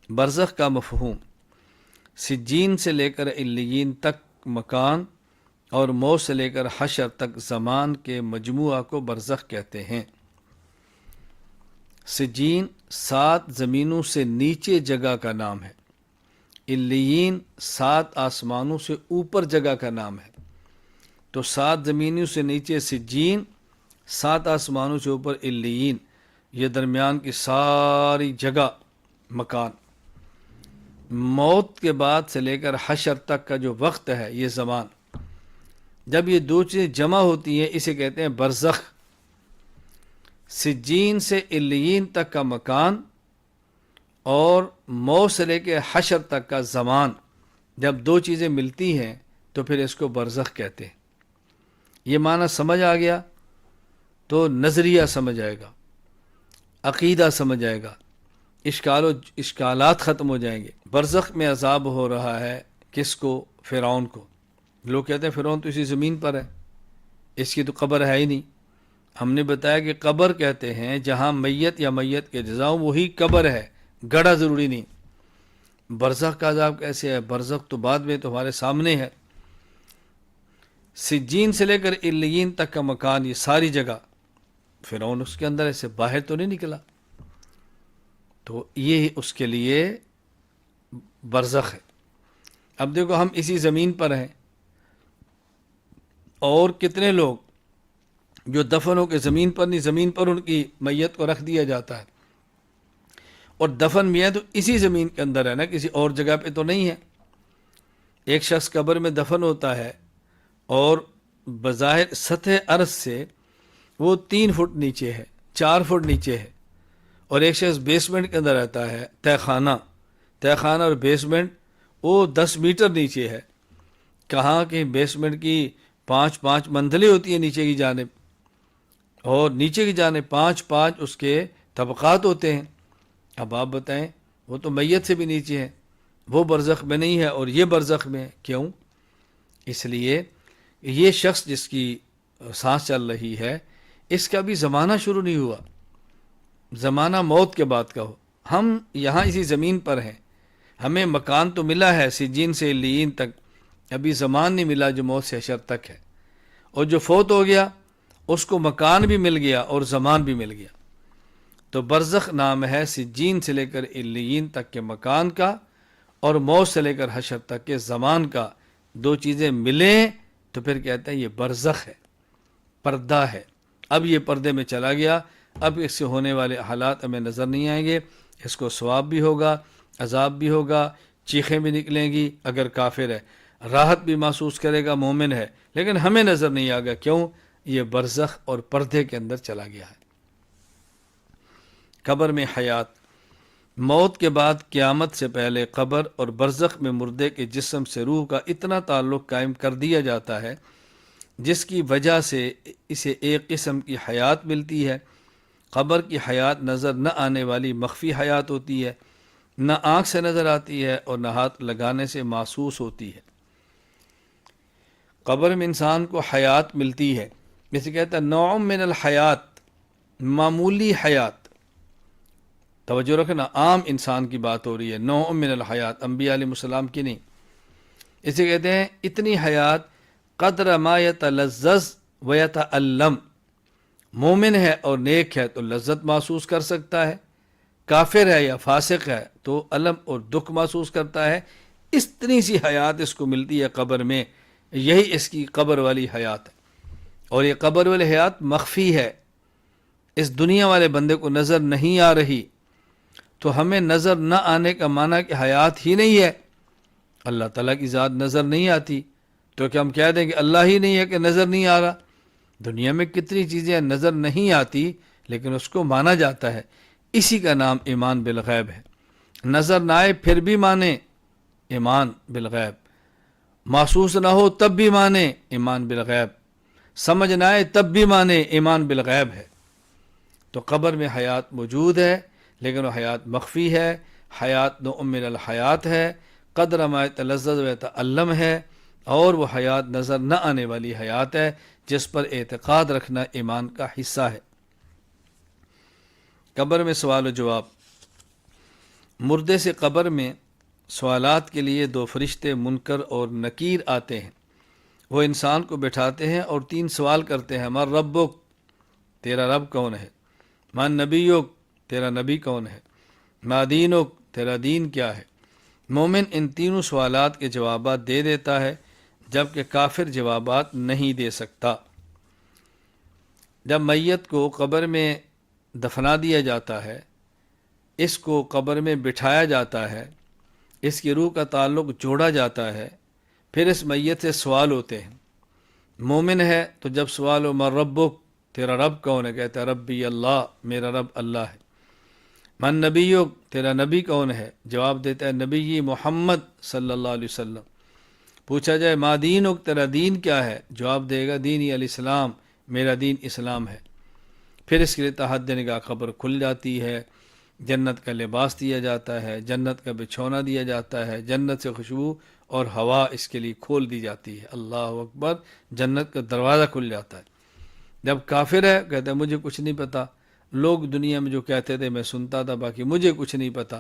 برزخ کا مفہوم، سجین سے لے کر علیین تک مکان اور موت سے لے کر حشر تک زمان کے مجموعہ کو برزخ کہتے ہیں۔ سجین 7 زمینوں سے نیچے جگہ کا نام ہے، علیین 7 آسمانوں سے اوپر جگہ کا نام ہے۔ تو 7 زمینوں سے نیچے سجین، 7 آسمانوں سے اوپر علیین، یہ درمیان کی ساری جگہ مکان۔ موت کے بعد سے لے کر حشر تک کا جو وقت ہے یہ زمان، جب یہ دو چیزیں جمع ہوتی ہیں اسے کہتے ہیں برزخ۔ سجین سے علیین تک کا مکان اور موت سے لے کے حشر تک کا زمان، جب دو چیزیں ملتی ہیں تو پھر اس کو برزخ کہتے ہیں۔ یہ معنی سمجھ آ گیا تو نظریہ سمجھ آئے گا، عقیدہ سمجھ آئے گا، اشکالات ختم ہو جائیں گے۔ برزخ میں عذاب ہو رہا ہے کس کو؟ فرعون کو۔ لوگ کہتے ہیں فرعون تو اسی زمین پر ہے، اس کی تو قبر ہے ہی نہیں۔ ہم نے بتایا کہ قبر کہتے ہیں جہاں میت یا میت کے جزا وہی قبر ہے، گڑھا ضروری نہیں۔ برزخ کا عذاب کیسے ہے؟ برزخ تو بعد میں تمہارے سامنے ہے۔ سجین سے لے کر علیین تک کا مکان، یہ ساری جگہ، فرعون اس کے اندر ایسے باہر تو نہیں نکلا، تو یہ اس کے لیے برزخ ہے۔ اب دیکھو ہم اسی زمین پر ہیں، اور کتنے لوگ جو دفن ہو کے زمین پر نہیں، زمین پر ان کی میت کو رکھ دیا جاتا ہے، اور دفن بھی ہے تو اسی زمین کے اندر ہے نا، کسی اور جگہ پہ تو نہیں ہے۔ ایک شخص قبر میں دفن ہوتا ہے اور بظاہر سطح عرض سے وہ 3 فٹ نیچے ہے، 4 فٹ نیچے ہے، اور ایک شخص بیسمنٹ کے اندر رہتا ہے، تہ خانہ اور بیسمنٹ وہ 10 میٹر نیچے ہے۔ کہاں کہ بیسمنٹ کی 5 منزلیں ہوتی ہیں نیچے کی جانب، اور نیچے کی جانب 5 اس کے طبقات ہوتے ہیں۔ اب آپ بتائیں، وہ تو میت سے بھی نیچے ہے، وہ برزخ میں نہیں ہے اور یہ برزخ میں ہے۔ کیوں؟ اس لیے یہ شخص جس کی سانس چل رہی ہے، اس کا بھی زمانہ شروع نہیں ہوا، زمانہ موت کے بعد کا ہو۔ ہم یہاں اسی زمین پر ہیں، ہمیں مکان تو ملا ہے سجین سے علیین تک، ابھی زمان نہیں ملا جو موت سے حشر تک ہے۔ اور جو فوت ہو گیا اس کو مکان بھی مل گیا اور زمان بھی مل گیا۔ تو برزخ نام ہے سجین سے لے کر علیین تک کے مکان کا، اور موت سے لے کر حشر تک کے زمان کا۔ دو چیزیں ملیں تو پھر کہتے ہیں یہ برزخ ہے، پردہ ہے۔ اب یہ پردے میں چلا گیا، اب اس سے ہونے والے حالات ہمیں نظر نہیں آئیں گے۔ اس کو ثواب بھی ہوگا، عذاب بھی ہوگا، چیخیں بھی نکلیں گی اگر کافر ہے، راحت بھی محسوس کرے گا مومن ہے، لیکن ہمیں نظر نہیں آگا۔ کیوں؟ یہ برزخ اور پردے کے اندر چلا گیا ہے۔ قبر میں حیات، موت کے بعد قیامت سے پہلے قبر اور برزخ میں مردے کے جسم سے روح کا اتنا تعلق قائم کر دیا جاتا ہے جس کی وجہ سے اسے ایک قسم کی حیات ملتی ہے۔ قبر کی حیات نظر نہ آنے والی مخفی حیات ہوتی ہے، نہ آنکھ سے نظر آتی ہے اور نہ ہاتھ لگانے سے محسوس ہوتی ہے۔ قبر میں انسان کو حیات ملتی ہے، جیسے کہتا ہے نوع من الحیات، معمولی حیات۔ توجہ رکھنا، عام انسان کی بات ہو رہی ہے، نوع من الحیات، انبیاء علیہ السلام کی نہیں۔ اسے کہتے ہیں اتنی حیات قدر ما یتلذذ و یتألم۔ مومن ہے اور نیک ہے تو لذت محسوس کر سکتا ہے، کافر ہے یا فاسق ہے تو الم اور دکھ محسوس کرتا ہے۔ اتنی سی حیات اس کو ملتی ہے قبر میں، یہی اس کی قبر والی حیات ہے۔ اور یہ قبر والی حیات مخفی ہے، اس دنیا والے بندے کو نظر نہیں آ رہی۔ تو ہمیں نظر نہ آنے کا معنی کہ حیات ہی نہیں ہے، اللہ تعالیٰ کی ذات نظر نہیں آتی تو کیا ہم کہہ دیں کہ اللہ ہی نہیں ہے کہ نظر نہیں آ رہا؟ دنیا میں کتنی چیزیں نظر نہیں آتی لیکن اس کو مانا جاتا ہے، اسی کا نام ایمان بالغیب ہے۔ نظر نہ آئے پھر بھی مانے، ایمان بالغیب۔ محسوس نہ ہو تب بھی مانے، ایمان بالغیب۔ سمجھ نہ آئے تب بھی مانے، ایمان بالغیب ہے۔ تو قبر میں حیات موجود ہے لیکن وہ حیات مخفی ہے، حیات نوع من الحیات ہے، قدر ما یتلذذ و یتألم ہے، اور وہ حیات نظر نہ آنے والی حیات ہے جس پر اعتقاد رکھنا ایمان کا حصہ ہے۔ قبر میں سوال و جواب، مردے سے قبر میں سوالات کے لیے دو فرشتے منکر اور نکیر آتے ہیں۔ وہ انسان کو بٹھاتے ہیں اور تین سوال کرتے ہیں، من ربک، تیرا رب کون ہے، من نبیک، تیرا نبی کون ہے، ما دینک، تیرا دین کیا ہے۔ مومن ان تینوں سوالات کے جوابات دے دیتا ہے، جبکہ کافر جوابات نہیں دے سکتا۔ جب میت کو قبر میں دفنا دیا جاتا ہے، اس کو قبر میں بٹھایا جاتا ہے، اس کی روح کا تعلق جوڑا جاتا ہے، پھر اس میت سے سوال ہوتے ہیں۔ مومن ہے تو جب سوال ہو من ربک، تیرا رب کون ہے، کہتا ہے ربی اللہ، میرا رب اللہ ہے۔ من نبیک، تیرا نبی کون ہے، جواب دیتا ہے نبی محمد صلی اللہ علیہ وسلم۔ پوچھا جائے ما دینک، تیرا دین کیا ہے، جواب دے گا دینی الاسلام، میرا دین اسلام ہے۔ پھر اس کے لیے تحت نگاہ قبر کھل جاتی ہے، جنت کا لباس دیا جاتا ہے، جنت کا بچھونا دیا جاتا ہے، جنت سے خوشبو اور ہوا اس کے لیے کھول دی جاتی ہے۔ اللہ اکبر، جنت کا دروازہ کھل جاتا ہے۔ جب کافر ہے کہتا ہے مجھے کچھ نہیں پتا، لوگ دنیا میں جو کہتے تھے میں سنتا تھا، باقی مجھے کچھ نہیں پتا۔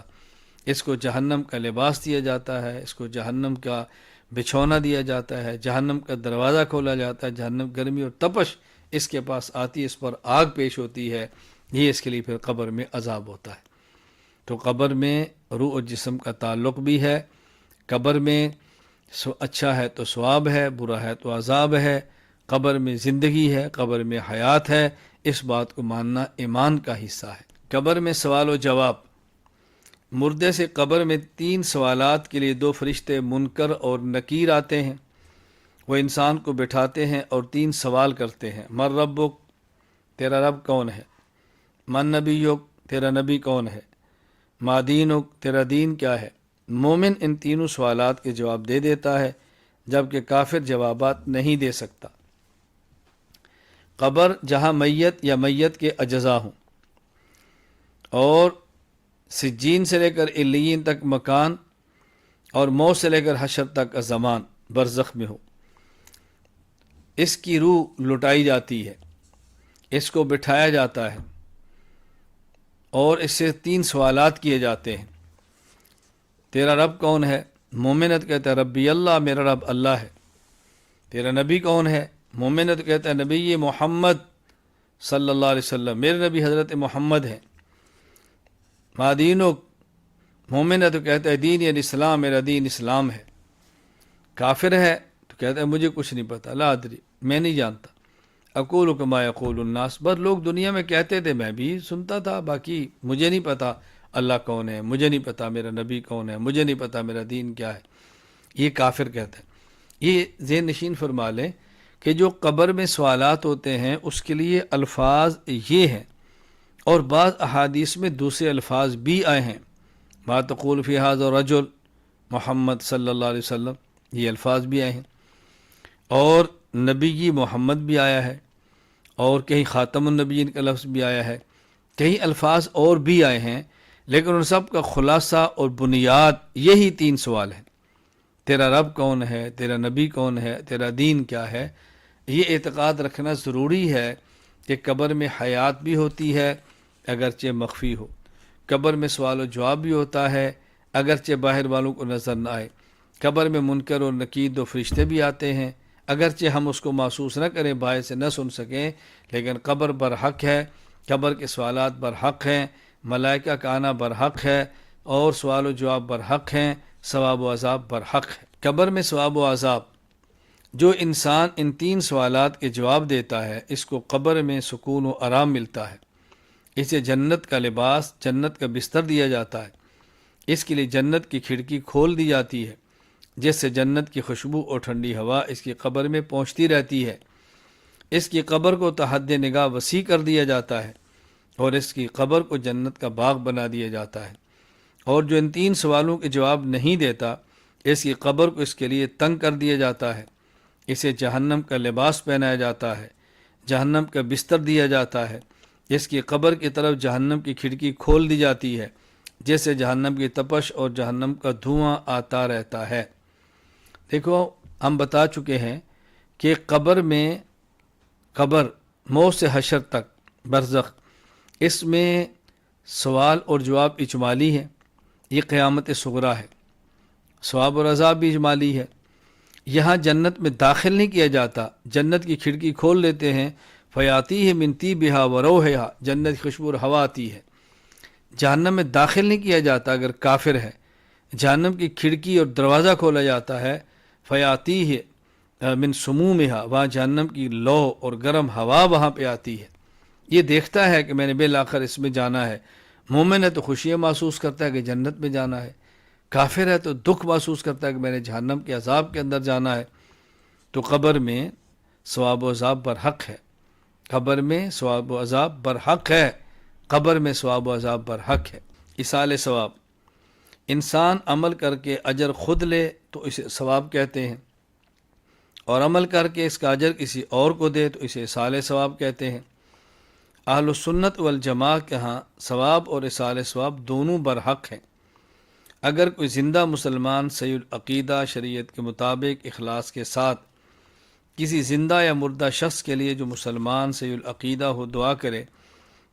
اس کو جہنم کا لباس دیا جاتا ہے، اس کو جہنم کا بچھونا دیا جاتا ہے، جہنم کا دروازہ کھولا جاتا ہے، جہنم گرمی اور تپش اس کے پاس آتی ہے، اس پر آگ پیش ہوتی ہے، یہ اس کے لیے پھر قبر میں عذاب ہوتا ہے۔ تو قبر میں روح و جسم کا تعلق بھی ہے۔ قبر میں اچھا ہے تو ثواب ہے، برا ہے تو عذاب ہے۔ قبر میں زندگی ہے، قبر میں حیات ہے، اس بات کو ماننا ایمان کا حصہ ہے۔ قبر میں سوال و جواب۔ مردے سے قبر میں تین سوالات کے لیے دو فرشتے منکر اور نکیر آتے ہیں۔ وہ انسان کو بٹھاتے ہیں اور تین سوال کرتے ہیں، من ربک، تیرا رب کون ہے، من نبیک، تیرا نبی کون ہے، ما دینک، تیرا دین کیا ہے۔ مومن ان تینوں سوالات کے جواب دے دیتا ہے، جبکہ کافر جوابات نہیں دے سکتا۔ قبر جہاں میت یا میت کے اجزاء ہوں اور سجین سے لے کر علیین تک مکان اور موت سے لے کر حشر تک کا زمان برزخ میں ہو، اس کی روح لٹائی جاتی ہے، اس کو بٹھایا جاتا ہے اور اس سے تین سوالات کیے جاتے ہیں۔ تیرا رب کون ہے، مومنت کہتا ہے ربی اللہ، میرا رب اللہ ہے۔ تیرا نبی کون ہے، مومنت کہتا ہے نبی محمد صلی اللہ علیہ وسلم، میرے نبی حضرت محمد ہیں۔ ما دینک، مومن تو کہتا ہے دین یعنی اسلام، میرا دین اسلام ہے۔ کافر ہے تو کہتا ہے مجھے کچھ نہیں پتا، لا ادری، میں نہیں جانتا۔ اقول کما یقول الناس، بس لوگ دنیا میں کہتے تھے میں بھی سنتا تھا، باقی مجھے نہیں پتا اللہ کون ہے، مجھے نہیں پتا میرا نبی کون ہے، مجھے نہیں پتا میرا دین کیا ہے۔ یہ کافر کہتا ہے۔ یہ ذہن نشین فرما لیں کہ جو قبر میں سوالات ہوتے ہیں اس کے لیے الفاظ یہ ہیں، اور بعض احادیث میں دوسرے الفاظ بھی آئے ہیں، ما تقول فی ھذا الرجل محمد صلی اللہ علیہ وسلم، یہ الفاظ بھی آئے ہیں، اور نبی محمد بھی آیا ہے، اور کہیں خاتم النبیین کا لفظ بھی آیا ہے، کئی الفاظ اور بھی آئے ہیں، لیکن ان سب کا خلاصہ اور بنیاد یہی تین سوال ہیں، تیرا رب کون ہے، تیرا نبی کون ہے، تیرا دین کیا ہے۔ یہ اعتقاد رکھنا ضروری ہے کہ قبر میں حیات بھی ہوتی ہے اگرچہ مخفی ہو، قبر میں سوال و جواب بھی ہوتا ہے اگرچہ باہر والوں کو نظر نہ آئے، قبر میں منکر اور نکیر دو فرشتے بھی آتے ہیں اگرچہ ہم اس کو محسوس نہ کریں، باہر سے نہ سن سکیں، لیکن قبر برحق ہے، قبر کے سوالات برحق ہیں، ملائکہ کا آنا برحق ہے، اور سوال و جواب برحق ہیں، ثواب و عذاب برحق ہے۔ قبر میں ثواب و عذاب، جو انسان ان تین سوالات کے جواب دیتا ہے اس کو قبر میں سکون و آرام ملتا ہے، اسے جنت کا لباس، جنت کا بستر دیا جاتا ہے، اس کے لیے جنت کی کھڑکی کھول دی جاتی ہے جس سے جنت کی خوشبو اور ٹھنڈی ہوا اس کی قبر میں پہنچتی رہتی ہے، اس کی قبر کو تحد نگاہ وسیع کر دیا جاتا ہے، اور اس کی قبر کو جنت کا باغ بنا دیا جاتا ہے، اور جو ان تین سوالوں کے جواب نہیں دیتا اس کی قبر کو اس کے لیے تنگ کر دیا جاتا ہے، اسے جہنم کا لباس پہنایا جاتا ہے، جہنم کا بستر دیا جاتا ہے، اس کی قبر کی طرف جہنم کی کھڑکی کھول دی جاتی ہے جس سے جہنم کی تپش اور جہنم کا دھواں آتا رہتا ہے۔ دیکھو ہم بتا چکے ہیں کہ قبر موت سے حشر تک برزخ، اس میں سوال اور جواب اجمالی ہیں، یہ قیامت صغریٰ ہے۔ ثواب اور عذاب بھی اجمالی ہے۔ یہاں جنت میں داخل نہیں کیا جاتا، جنت کی کھڑکی کھول لیتے ہیں، فیاتی ہے من طیبہا و روحہا، جنت کی خوشبو اور ہوا آتی ہے۔ جہنم میں داخل نہیں کیا جاتا اگر کافر ہے، جہنم کی کھڑکی اور دروازہ کھولا جاتا ہے، فیاتی ہے من سمومہا، وہاں جہنم کی لو اور گرم ہوا وہاں پہ آتی ہے۔ یہ دیکھتا ہے کہ میں نے بالآخر اس میں جانا ہے۔ مومن ہے تو خوشیاں محسوس کرتا ہے کہ جنت میں جانا ہے، کافر ہے تو دکھ محسوس کرتا ہے کہ میں نے جہنم کے عذاب کے اندر جانا ہے۔ تو قبر میں ثواب و عذاب برحق ہے، قبر میں ثواب و عذاب برحق ہے، قبر میں ثواب و عذاب برحق ہے۔ ایصال ثواب، انسان عمل کر کے اجر خود لے تو اسے ثواب کہتے ہیں، اور عمل کر کے اس کا اجر کسی اور کو دے تو اسے ایصال ثواب کہتے ہیں۔ اہل السنت والجماع کے ہاں ثواب اور ایصال ثواب دونوں برحق ہیں۔ اگر کوئی زندہ مسلمان صحیح العقیدہ شریعت کے مطابق اخلاص کے ساتھ کسی زندہ یا مردہ شخص کے لیے جو مسلمان صحیح العقیدہ ہو دعا کرے،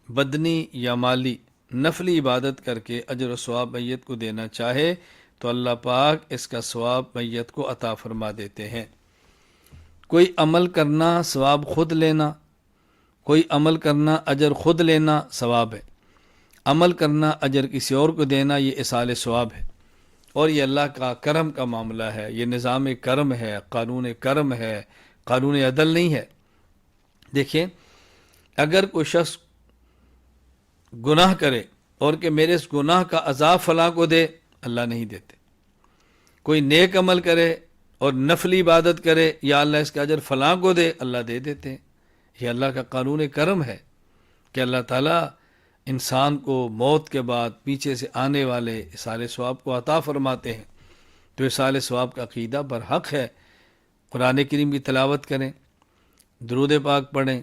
بدنی یا مالی نفلی عبادت کر کے اجر و ثواب میت کو دینا چاہے تو اللہ پاک اس کا ثواب میت کو عطا فرما دیتے ہیں۔ کوئی عمل کرنا ثواب خود لینا، کوئی عمل کرنا اجر خود لینا ثواب ہے، عمل کرنا اجر کسی اور کو دینا یہ ایصال ثواب ہے، اور یہ اللہ کا کرم کا معاملہ ہے، یہ نظام کرم ہے، قانون کرم ہے، قانون عدل نہیں ہے۔ دیکھیں، اگر کوئی شخص گناہ کرے اور کہ میرے اس گناہ کا عذاب فلاں کو دے، اللہ نہیں دیتے۔ کوئی نیک عمل کرے اور نفلی عبادت کرے، یا اللہ اس کا اجر فلاں کو دے، اللہ دے دیتے ہیں۔ یہ اللہ کا قانون کرم ہے کہ اللہ تعالیٰ انسان کو موت کے بعد پیچھے سے آنے والے ایصال ثواب کو عطا فرماتے ہیں۔ تو ایصال ثواب کا عقیدہ برحق ہے۔ قرآن کریم کی تلاوت کریں، درود پاک پڑھیں،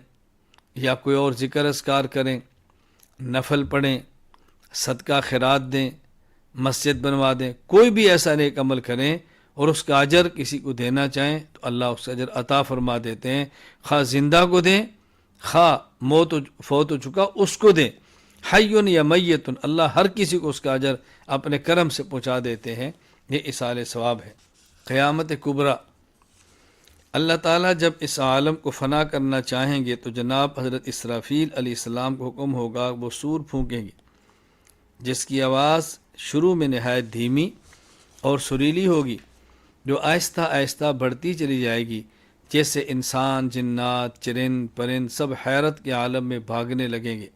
یا کوئی اور ذکر اذکار کریں، نفل پڑھیں، صدقہ خیرات دیں، مسجد بنوا دیں، کوئی بھی ایسا نیک عمل کریں اور اس کا اجر کسی کو دینا چاہیں تو اللہ اس کا اجر عطا فرما دیتے ہیں، خواہ زندہ کو دیں، خواہ فوت ہو چکا اس کو دیں، حیٌ یا میتٌ، اللہ ہر کسی کو اس کا اجر اپنے کرم سے پہنچا دیتے ہیں۔ یہ ایصال ثواب ہے۔ قیامت کبریٰ، اللہ تعالیٰ جب اس عالم کو فنا کرنا چاہیں گے تو جناب حضرت اسرافیل علیہ السلام کو حکم ہوگا، وہ سور پھونکیں گے جس کی آواز شروع میں نہایت دھیمی اور سریلی ہوگی، جو آہستہ آہستہ بڑھتی چلی جائے گی، جیسے انسان، جنات، چرند پرند سب حیرت کے عالم میں بھاگنے لگیں گے۔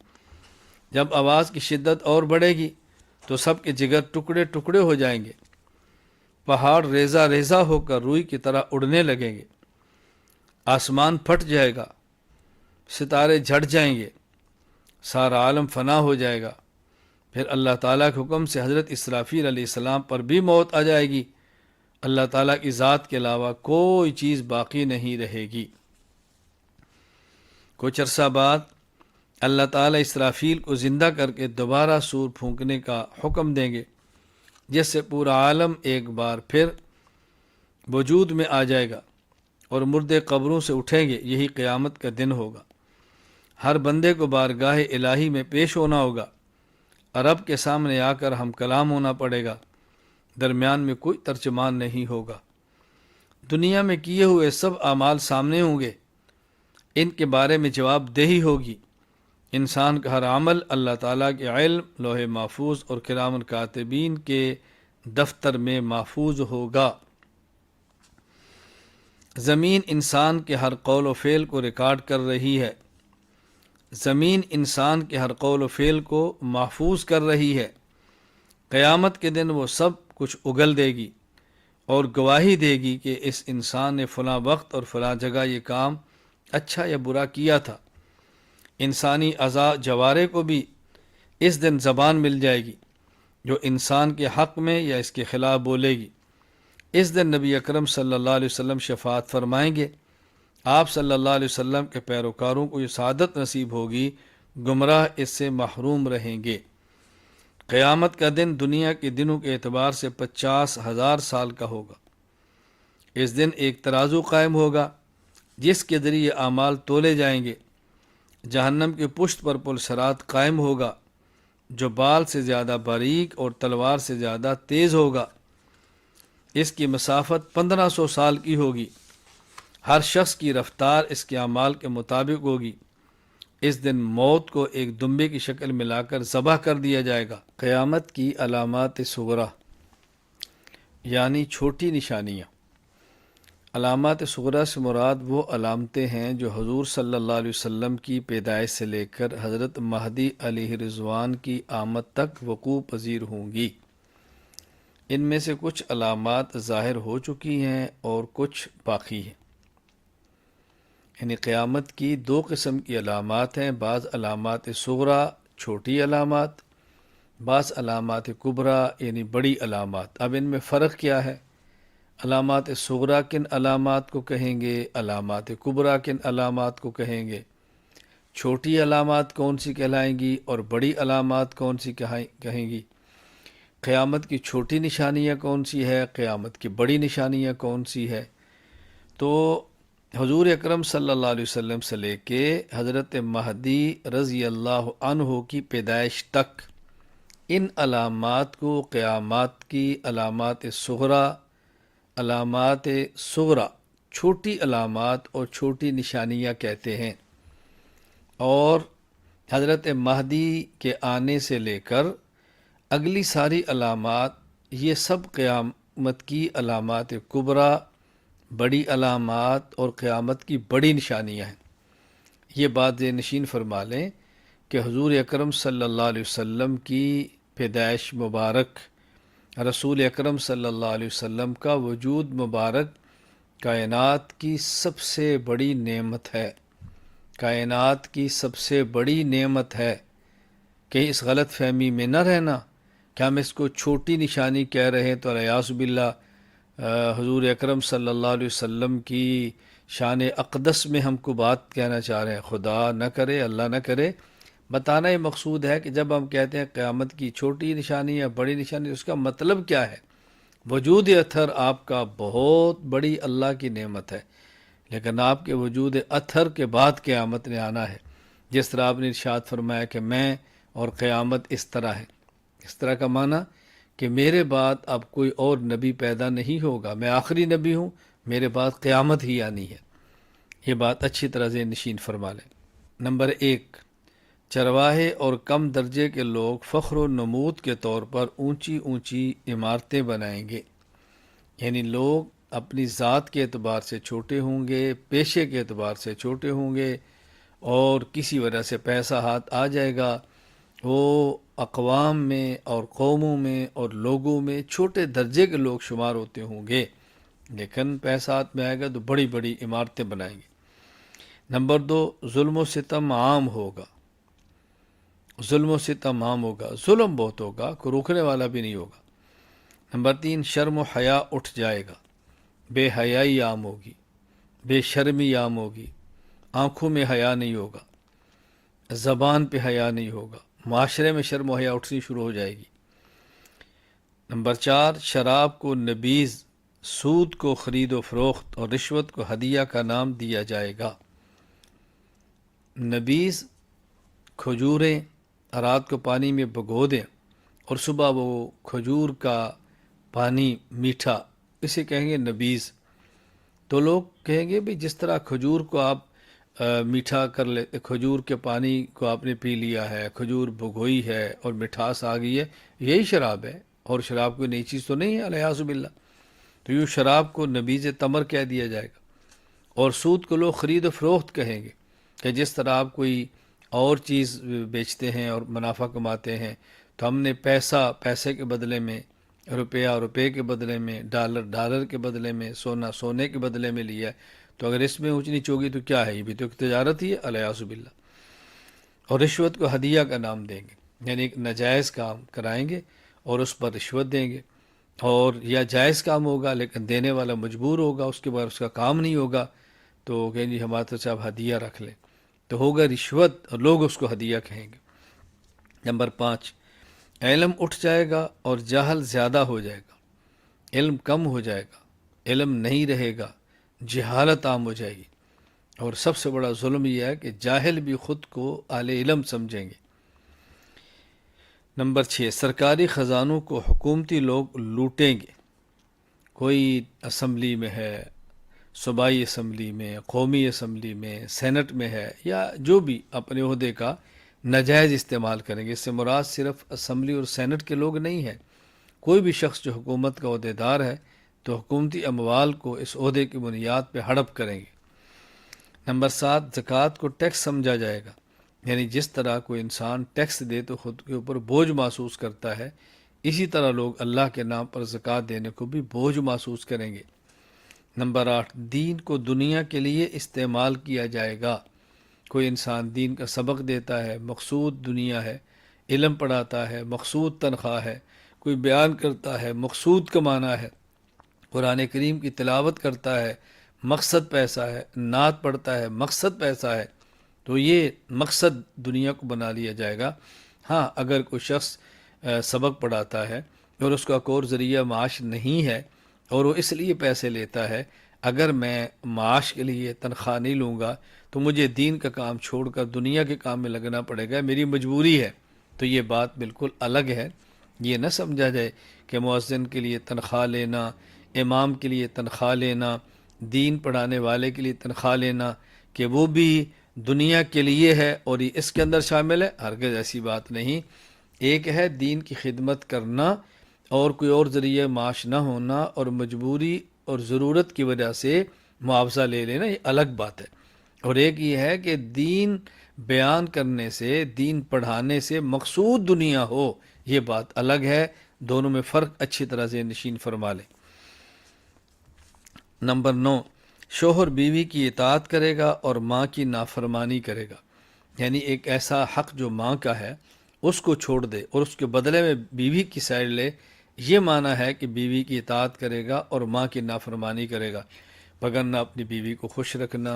جب آواز کی شدت اور بڑھے گی تو سب کے جگر ٹکڑے ٹکڑے ہو جائیں گے، پہاڑ ریزہ ریزہ ہو کر روئی کی طرح اڑنے لگیں گے، آسمان پھٹ جائے گا، ستارے جھٹ جائیں گے، سارا عالم فنا ہو جائے گا۔ پھر اللہ تعالیٰ کے حکم سے حضرت اسرافیل علیہ السلام پر بھی موت آ جائے گی، اللہ تعالیٰ کی ذات کے علاوہ کوئی چیز باقی نہیں رہے گی۔ کچھ عرصہ بعد اللہ تعالیٰ اسرافیل کو زندہ کر کے دوبارہ سور پھونکنے کا حکم دیں گے، جس سے پورا عالم ایک بار پھر وجود میں آ جائے گا اور مردے قبروں سے اٹھیں گے۔ یہی قیامت کا دن ہوگا۔ ہر بندے کو بارگاہ الہی میں پیش ہونا ہوگا، رب کے سامنے آ کر ہم کلام ہونا پڑے گا، درمیان میں کوئی ترجمان نہیں ہوگا۔ دنیا میں کیے ہوئے سب اعمال سامنے ہوں گے، ان کے بارے میں جواب دہی ہوگی۔ انسان کا ہر عمل اللہ تعالیٰ کے علم، لوح محفوظ اور کرام کاتبین کے دفتر میں محفوظ ہوگا۔ زمین انسان کے ہر قول و فعل کو ریکارڈ کر رہی ہے، زمین انسان کے ہر قول و فعل کو محفوظ کر رہی ہے۔ قیامت کے دن وہ سب کچھ اگل دے گی اور گواہی دے گی کہ اس انسان نے فلاں وقت اور فلاں جگہ یہ کام اچھا یا برا کیا تھا۔ انسانی اعضاء جوارے کو بھی اس دن زبان مل جائے گی جو انسان کے حق میں یا اس کے خلاف بولے گی۔ اس دن نبی اکرم صلی اللہ علیہ وسلم شفاعت فرمائیں گے۔ آپ صلی اللہ علیہ وسلم کے پیروکاروں کو یہ سعادت نصیب ہوگی، گمراہ اس سے محروم رہیں گے۔ قیامت کا دن دنیا کے دنوں کے اعتبار سے 50,000 سال کا ہوگا۔ اس دن ایک ترازو قائم ہوگا جس کے ذریعے اعمال تولے جائیں گے۔ جہنم کی پشت پر پل صراط قائم ہوگا جو بال سے زیادہ باریک اور تلوار سے زیادہ تیز ہوگا، اس کی مسافت 1500 سال کی ہوگی، ہر شخص کی رفتار اس کے اعمال کے مطابق ہوگی۔ اس دن موت کو ایک دمبے کی شکل میں لا کر ذبح کر دیا جائے گا۔ قیامت کی علامات صغریٰ یعنی چھوٹی نشانیاں۔ علامات صغریٰ سے مراد وہ علامتیں ہیں جو حضور صلی اللہ علیہ وسلم کی پیدائش سے لے کر حضرت مہدی علیہ رضوان کی آمد تک وقوع پذیر ہوں گی۔ ان میں سے کچھ علامات ظاہر ہو چکی ہیں اور کچھ باقی ہیں۔ یعنی قیامت کی دو قسم کی علامات ہیں، بعض علامات صغریٰ چھوٹی علامات، بعض علامات کبریٰ یعنی بڑی علامات۔ اب ان میں فرق کیا ہے؟ علامات صغریٰ کن علامات کو کہیں گے، علامات کبریٰ کن علامات کو کہیں گے، چھوٹی علامات کون سی کہلائیں گی اور بڑی علامات کون سی کہیں گی، قیامت کی چھوٹی نشانیاں کون سی ہے، قیامت کی بڑی نشانیاں کون سی ہے۔ تو حضور اکرم صلی اللہ علیہ وسلم سے لے کے حضرت مہدی رضی اللہ عنہ کی پیدائش تک ان علامات کو قیامت کی علامات صغریٰ چھوٹی علامات اور چھوٹی نشانیاں کہتے ہیں، اور حضرت مہدی کے آنے سے لے کر اگلی ساری علامات یہ سب قیامت کی علامات کبریٰ، بڑی علامات اور قیامت کی بڑی نشانیاں ہیں۔ یہ بات ذہن نشین فرما لیں کہ حضور اکرم صلی اللہ علیہ وسلم کی پیدائش مبارک، رسول اکرم صلی اللہ علیہ وسلم کا وجود مبارک کائنات کی سب سے بڑی نعمت ہے، کائنات کی سب سے بڑی نعمت ہے۔ کہیں اس غلط فہمی میں نہ رہنا کہ ہم اس کو چھوٹی نشانی کہہ رہے ہیں تو الیاذ باللہ حضور اکرم صلی اللہ علیہ وسلم کی شان اقدس میں ہم کو بات کہنا چاہ رہے ہیں۔ خدا نہ کرے، اللہ نہ کرے۔ بتانا یہ مقصود ہے کہ جب ہم کہتے ہیں قیامت کی چھوٹی نشانی یا بڑی نشانی، اس کا مطلب کیا ہے؟ وجود اطہر آپ کا بہت بڑی اللہ کی نعمت ہے، لیکن آپ کے وجود اطہر کے بعد قیامت نے آنا ہے۔ جس طرح آپ نے ارشاد فرمایا کہ میں اور قیامت اس طرح ہے، اس طرح کا معنی کہ میرے بعد اب کوئی اور نبی پیدا نہیں ہوگا، میں آخری نبی ہوں، میرے بعد قیامت ہی آنی ہے۔ یہ بات اچھی طرح ذہن نشین فرما لیں۔ نمبر 1، چرواہے اور کم درجے کے لوگ فخر و نمود کے طور پر اونچی اونچی عمارتیں بنائیں گے، یعنی لوگ اپنی ذات کے اعتبار سے چھوٹے ہوں گے، پیشے کے اعتبار سے چھوٹے ہوں گے، اور کسی وجہ سے پیسہ ہاتھ آ جائے گا، وہ اقوام میں اور قوموں میں اور لوگوں میں چھوٹے درجے کے لوگ شمار ہوتے ہوں گے، لیکن پیسہ ہاتھ میں آئے گا تو بڑی بڑی عمارتیں بنائیں گے۔ نمبر 2، ظلم و ستم عام ہوگا، ظلم و ستم عام ہوگا، ظلم بہت ہوگا، کوئی روکنے والا بھی نہیں ہوگا۔ نمبر 3، شرم و حیا اٹھ جائے گا، بے حیائی عام ہوگی، بے شرمی عام ہوگی، آنکھوں میں حیا نہیں ہوگا، زبان پہ حیا نہیں ہوگا، معاشرے میں شرم و حیا اٹھنی شروع ہو جائے گی۔ نمبر 4، شراب کو نبیذ، سود کو خرید و فروخت اور رشوت کو ہدیہ کا نام دیا جائے گا۔ نبیذ کھجوریں رات کو پانی میں بھگو دیں اور صبح وہ کھجور کا پانی میٹھا، اسے کہیں گے نبیذ۔ تو لوگ کہیں گے بھی جس طرح کھجور کو آپ میٹھا کر لیتے، کھجور کے پانی کو آپ نے پی لیا ہے، کھجور بھگوئی ہے اور مٹھاس آ گئی ہے، یہی شراب ہے، اور شراب کوئی نئی چیز تو نہیں ہے، الیاذ باللہ۔ تو یوں شراب کو نبیذ تمر کہہ دیا جائے گا۔ اور سود کو لوگ خرید و فروخت کہیں گے کہ جس طرح آپ کوئی اور چیز بیچتے ہیں اور منافع کماتے ہیں، تو ہم نے پیسے کے بدلے میں، روپے کے بدلے میں، ڈالر کے بدلے میں، سونے کے بدلے میں لیا ہے، تو اگر اس میں اونچ نیچ ہوگی تو کیا ہے؟ یہ بھی تو ایک تجارت ہی ہے، الیاذ باللہ۔ اور رشوت کو ہدیہ کا نام دیں گے، یعنی ایک ناجائز کام کرائیں گے اور اس پر رشوت دیں گے، اور یا جائز کام ہوگا لیکن دینے والا مجبور ہوگا، اس کے بعد اس کا کام نہیں ہوگا تو کہیں جی ہمارے تو صاحب ہدیہ رکھ لیں، تو ہوگا رشوت اور لوگ اس کو ہدیہ کہیں گے۔ نمبر 5، علم اٹھ جائے گا اور جہل زیادہ ہو جائے گا، علم کم ہو جائے گا، علم نہیں رہے گا، جہالت عام ہو جائے گی، اور سب سے بڑا ظلم یہ ہے کہ جاہل بھی خود کو اہل علم سمجھیں گے۔ نمبر 6، سرکاری خزانوں کو حکومتی لوگ لوٹیں گے۔ کوئی اسمبلی میں ہے، صوبائی اسمبلی میں، قومی اسمبلی میں، سینٹ میں ہے، یا جو بھی اپنے عہدے کا ناجائز استعمال کریں گے۔ اس سے مراد صرف اسمبلی اور سینٹ کے لوگ نہیں ہیں، کوئی بھی شخص جو حکومت کا عہدیدار ہے تو حکومتی اموال کو اس عہدے کی بنیاد پہ ہڑپ کریں گے۔ نمبر 7، زکوٰۃ کو ٹیکس سمجھا جائے گا، یعنی جس طرح کوئی انسان ٹیکس دے تو خود کے اوپر بوجھ محسوس کرتا ہے، اسی طرح لوگ اللہ کے نام پر زکوٰۃ دینے کو بھی بوجھ محسوس کریں گے۔ نمبر 8، دین کو دنیا کے لیے استعمال کیا جائے گا۔ کوئی انسان دین کا سبق دیتا ہے، مقصود دنیا ہے، علم پڑھاتا ہے، مقصود تنخواہ ہے، کوئی بیان کرتا ہے، مقصود کمانا ہے، قرآن کریم کی تلاوت کرتا ہے، مقصد پیسہ ہے، نعت پڑھتا ہے، مقصد پیسہ ہے، تو یہ مقصد دنیا کو بنا لیا جائے گا۔ ہاں، اگر کوئی شخص سبق پڑھاتا ہے اور اس کا کوئی ذریعہ معاش نہیں ہے اور وہ اس لیے پیسے لیتا ہے، اگر میں معاش کے لیے تنخواہ نہیں لوں گا تو مجھے دین کا کام چھوڑ کر دنیا کے کام میں لگنا پڑے گا، میری مجبوری ہے، تو یہ بات بالکل الگ ہے۔ یہ نہ سمجھا جائے کہ مؤذن کے لیے تنخواہ لینا، امام کے لیے تنخواہ لینا، دین پڑھانے والے کے لیے تنخواہ لینا کہ وہ بھی دنیا کے لیے ہے اور یہ اس کے اندر شامل ہے، ہرگز ایسی بات نہیں۔ ایک ہے دین کی خدمت کرنا اور کوئی اور ذریعہ معاش نہ ہونا اور مجبوری اور ضرورت کی وجہ سے معاوضہ لے لینا، یہ الگ بات ہے، اور ایک یہ ہے کہ دین بیان کرنے سے، دین پڑھانے سے مقصود دنیا ہو، یہ بات الگ ہے۔ دونوں میں فرق اچھی طرح سے نشین فرما لیں۔ نمبر 9، شوہر بیوی کی اطاعت کرے گا اور ماں کی نافرمانی کرے گا، یعنی ایک ایسا حق جو ماں کا ہے اس کو چھوڑ دے اور اس کے بدلے میں بیوی کی سائڈ لے، یہ معنی ہے کہ بیوی کی اطاعت کرے گا اور ماں کی نافرمانی کرے گا، وگرنہ اپنی بیوی کو خوش رکھنا،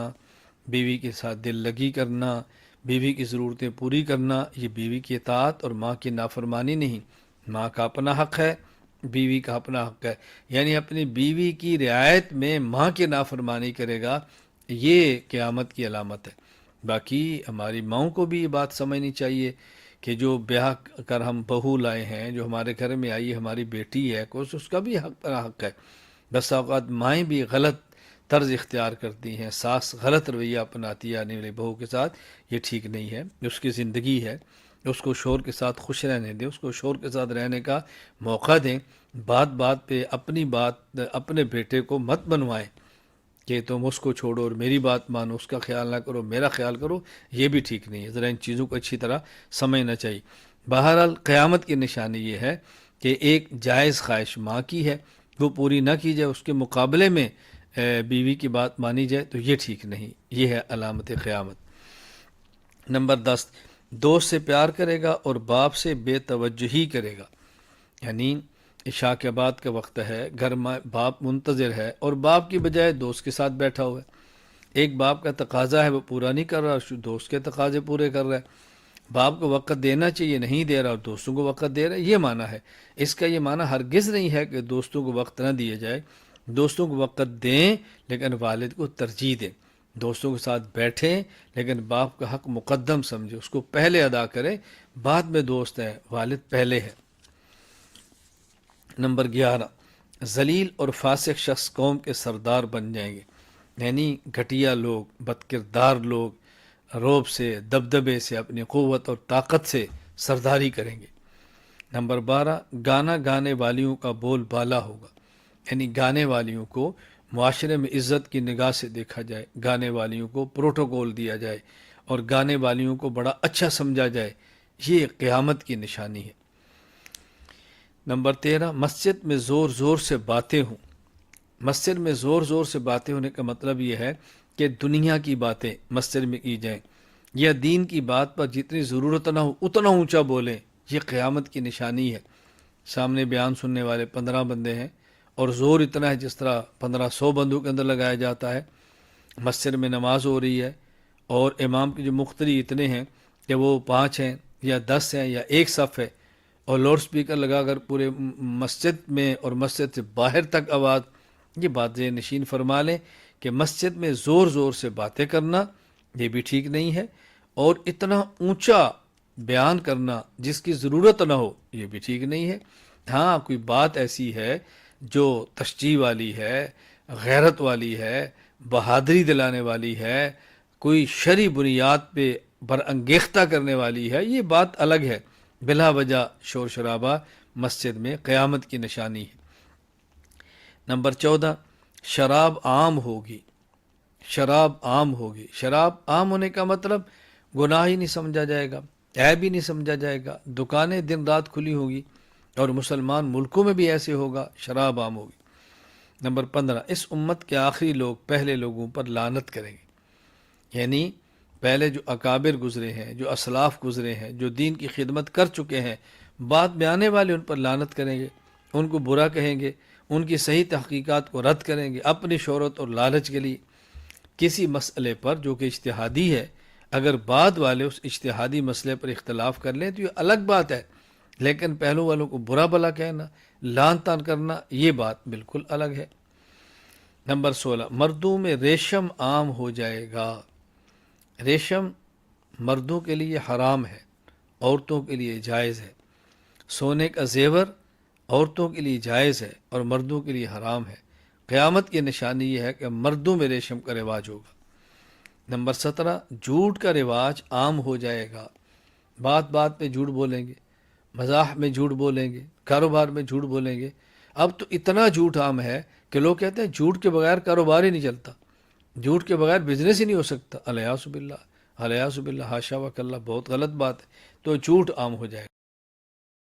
بیوی کے ساتھ دل لگی کرنا، بیوی کی ضرورتیں پوری کرنا، یہ بیوی کی اطاعت اور ماں کی نافرمانی نہیں۔ ماں کا اپنا حق ہے، بیوی کا اپنا حق ہے، یعنی اپنی بیوی کی رعایت میں ماں کی نافرمانی کرے گا، یہ قیامت کی علامت ہے۔ باقی ہماری ماؤں کو بھی یہ بات سمجھنی چاہیے کہ جو بیاہ کر ہم بہو لائے ہیں، جو ہمارے گھر میں آئی ہے، ہماری بیٹی ہے، کوئی اس کا بھی حق ہے۔ بس اوقات مائیں بھی غلط طرز اختیار کرتی ہیں، ساس غلط رویہ اپناتی ہے آنے والی بہو کے ساتھ، یہ ٹھیک نہیں ہے، اس کی زندگی ہے، اس کو شوہر کے ساتھ خوش رہنے دیں، اس کو شوہر کے ساتھ رہنے کا موقع دیں، بات بات پہ اپنی بات اپنے بیٹے کو مت بنوائیں کہ تم اس کو چھوڑو اور میری بات مانو، اس کا خیال نہ کرو، میرا خیال کرو، یہ بھی ٹھیک نہیں ہے۔ ذرا ان چیزوں کو اچھی طرح سمجھنا چاہیے۔ بہرحال قیامت کی نشانی یہ ہے کہ ایک جائز خواہش ماں کی ہے، وہ پوری نہ کی جائے، اس کے مقابلے میں بیوی کی بات مانی جائے تو یہ ٹھیک نہیں، یہ ہے علامت قیامت۔ نمبر 10، دوست سے پیار کرے گا اور باپ سے بے توجہی کرے گا، یعنی عشاء کے بعد کا وقت ہے، گھر میں باپ منتظر ہے اور باپ کی بجائے دوست کے ساتھ بیٹھا ہوا ہے۔ ایک باپ کا تقاضا ہے وہ پورا نہیں کر رہا، دوست کے تقاضے پورے کر رہا ہے۔ باپ کو وقت دینا چاہیے، نہیں دے رہا، اور دوستوں کو وقت دے رہا ہے، یہ معنی ہے۔ اس کا یہ معنی ہرگز نہیں ہے کہ دوستوں کو وقت نہ دیا جائے، دوستوں کو وقت دیں لیکن والد کو ترجیح دیں، دوستوں کے ساتھ بیٹھیں لیکن باپ کا حق مقدم سمجھے، اس کو پہلے ادا کریں، بعد میں دوست ہیں، والد پہلے ہے۔ نمبر 11، ذلیل اور فاسق شخص قوم کے سردار بن جائیں گے، یعنی گھٹیا لوگ، بد کردار لوگ رعب سے، دبدبے سے، اپنی قوت اور طاقت سے سرداری کریں گے۔ نمبر 12، گانا گانے والیوں کا بول بالا ہوگا، یعنی گانے والیوں کو معاشرے میں عزت کی نگاہ سے دیکھا جائے، گانے والیوں کو پروٹوکول دیا جائے اور گانے والیوں کو بڑا اچھا سمجھا جائے، یہ قیامت کی نشانی ہے۔ نمبر 13، مسجد میں زور زور سے باتیں ہوں۔ مسجد میں زور زور سے باتیں ہونے کا مطلب یہ ہے کہ دنیا کی باتیں مسجد میں کی جائیں، یا دین کی بات پر جتنی ضرورت نہ ہو اتنا اونچا بولیں، یہ قیامت کی نشانی ہے۔ سامنے بیان سننے والے 15 بندے ہیں اور زور اتنا ہے جس طرح 1500 بندوں کے اندر لگایا جاتا ہے۔ مسجد میں نماز ہو رہی ہے اور امام کے جو مقتدی اتنے ہیں کہ وہ 5 ہیں یا 10 ہیں یا ایک صف ہے، اور لاؤڈ سپیکر لگا کر پورے مسجد میں اور مسجد سے باہر تک آواز، یہ بات ذہن نشین فرما لیں کہ مسجد میں زور زور سے باتیں کرنا یہ بھی ٹھیک نہیں ہے، اور اتنا اونچا بیان کرنا جس کی ضرورت نہ ہو یہ بھی ٹھیک نہیں ہے۔ ہاں کوئی بات ایسی ہے جو تشجیع والی ہے، غیرت والی ہے، بہادری دلانے والی ہے، کوئی شرعی بنیاد پہ برانگیختہ کرنے والی ہے، یہ بات الگ ہے۔ بلا وجہ شور شرابہ مسجد میں قیامت کی نشانی ہے۔ نمبر 14، شراب عام ہوگی۔ شراب عام ہوگی، شراب عام ہونے کا مطلب گناہ ہی نہیں سمجھا جائے گا، عیب ہی نہیں سمجھا جائے گا، دکانیں دن رات کھلی ہوگی، اور مسلمان ملکوں میں بھی ایسے ہوگا، شراب عام ہوگی۔ نمبر 15، اس امت کے آخری لوگ پہلے لوگوں پر لعنت کریں گے، یعنی پہلے جو اکابر گزرے ہیں، جو اسلاف گزرے ہیں، جو دین کی خدمت کر چکے ہیں، بعد میں آنے والے ان پر لعنت کریں گے، ان کو برا کہیں گے، ان کی صحیح تحقیقات کو رد کریں گے اپنی شہرت اور لالچ کے لیے۔ کسی مسئلے پر جو کہ اجتہادی ہے، اگر بعد والے اس اجتہادی مسئلے پر اختلاف کر لیں تو یہ الگ بات ہے، لیکن پہلو والوں کو برا بلا کہنا، لعن طعن کرنا، یہ بات بالکل الگ ہے۔ نمبر 16، مردوں میں ریشم عام ہو جائے گا۔ ریشم مردوں کے لیے حرام ہے، عورتوں کے لیے جائز ہے۔ سونے کا زیور عورتوں کے لیے جائز ہے اور مردوں کے لیے حرام ہے۔ قیامت کی نشانی یہ ہے کہ مردوں میں ریشم کا رواج ہوگا۔ نمبر 17، جھوٹ کا رواج عام ہو جائے گا۔ بات بات پہ جھوٹ بولیں گے، مزاح میں جھوٹ بولیں گے، کاروبار میں جھوٹ بولیں گے۔ اب تو اتنا جھوٹ عام ہے کہ لوگ کہتے ہیں جھوٹ کے بغیر کاروبار ہی نہیں چلتا، جھوٹ کے بغیر بزنس ہی نہیں ہو سکتا۔ الیاذ باللہ، الیاذ باللہ، حاشا وکلا، بہت غلط بات ہے۔ تو جھوٹ عام ہو جائے گا۔